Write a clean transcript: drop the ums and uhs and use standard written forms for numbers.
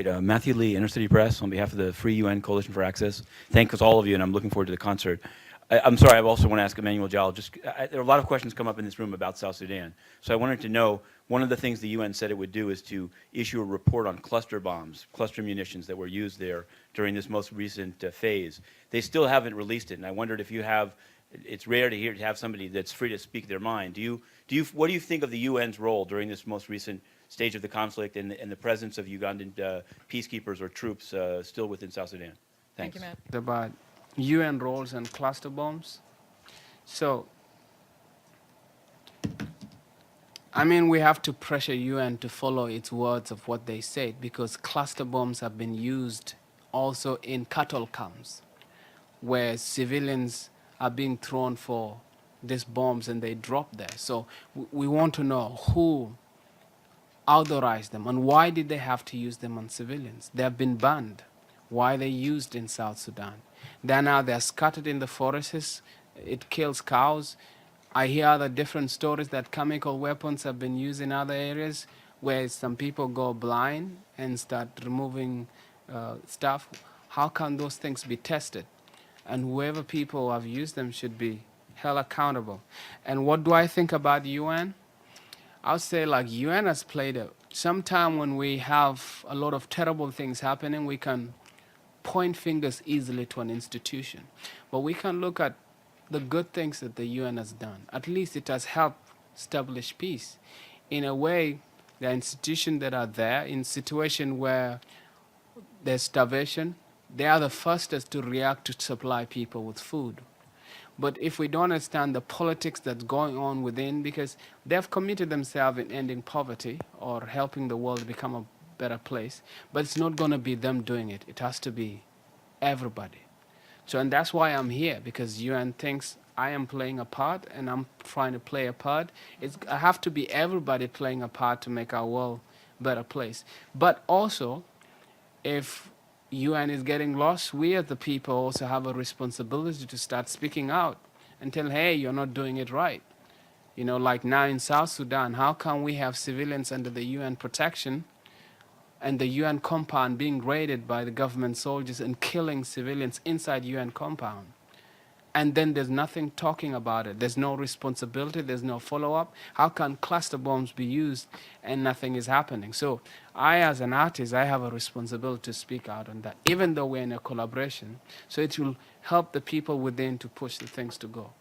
Great. Matthew Lee, Inner City Press, on behalf of the Free UN Coalition for Access. Thanks all of you, and I'm looking forward to the concert. I'm sorry, I also want to ask Emmanuel Jal, there are a lot of questions come up in this room about South Sudan. So I wanted to know, one of the things the UN said it would do is to issue a report on cluster bombs, cluster munitions that were used there during this most recent phase. They still haven't released it, and I wondered if you have, it's rare to have somebody that's free to speak their mind. What do you think of the UN's role during this most recent stage of the conflict and the presence of Ugandan peacekeepers or troops still within South Sudan? Thanks. Thank you, Matt. About UN roles and cluster bombs. So, I mean, we have to pressure UN to follow its words of what they said, because cluster bombs have been used also in cattle camps where civilians are being thrown for these bombs and they drop there. So we want to know who authorized them and why did they have to use them on civilians. They have been banned. Why they used in South Sudan? They're scattered in the forests. It kills cows. I hear other different stories that chemical weapons have been used in other areas where some people go blind and start removing stuff. How can those things be tested? And whoever people have used them should be held accountable. And what do I think about UN? I would say like UN has played sometime when we have a lot of terrible things happening, we can point fingers easily to an institution. But we can look at the good things that the UN has done. At least it has helped establish peace. In a way, the institutions that are there in situation where there's starvation, they are the fastest to react to supply people with food. But if we don't understand the politics that's going on within, because they've committed themselves in ending poverty or helping the world become a better place, but it's not going to be them doing it. It has to be everybody. So, and that's why I'm here, because UN thinks I am playing a part and I'm trying to play a part. I have to be everybody playing a part to make our world a better place. But also, if UN is getting lost, we as the people also have a responsibility to start speaking out and tell, hey, you're not doing it right. You know, like now in South Sudan, how can we have civilians under the UN protection and the UN compound being raided by the government soldiers and killing civilians inside UN compound? And then there's nothing talking about it. There's no responsibility. There's no follow-up. How can cluster bombs be used and nothing is happening? So I, as an artist, I have a responsibility to speak out on that, even though we're in a collaboration. So it will help the people within to push the things to go.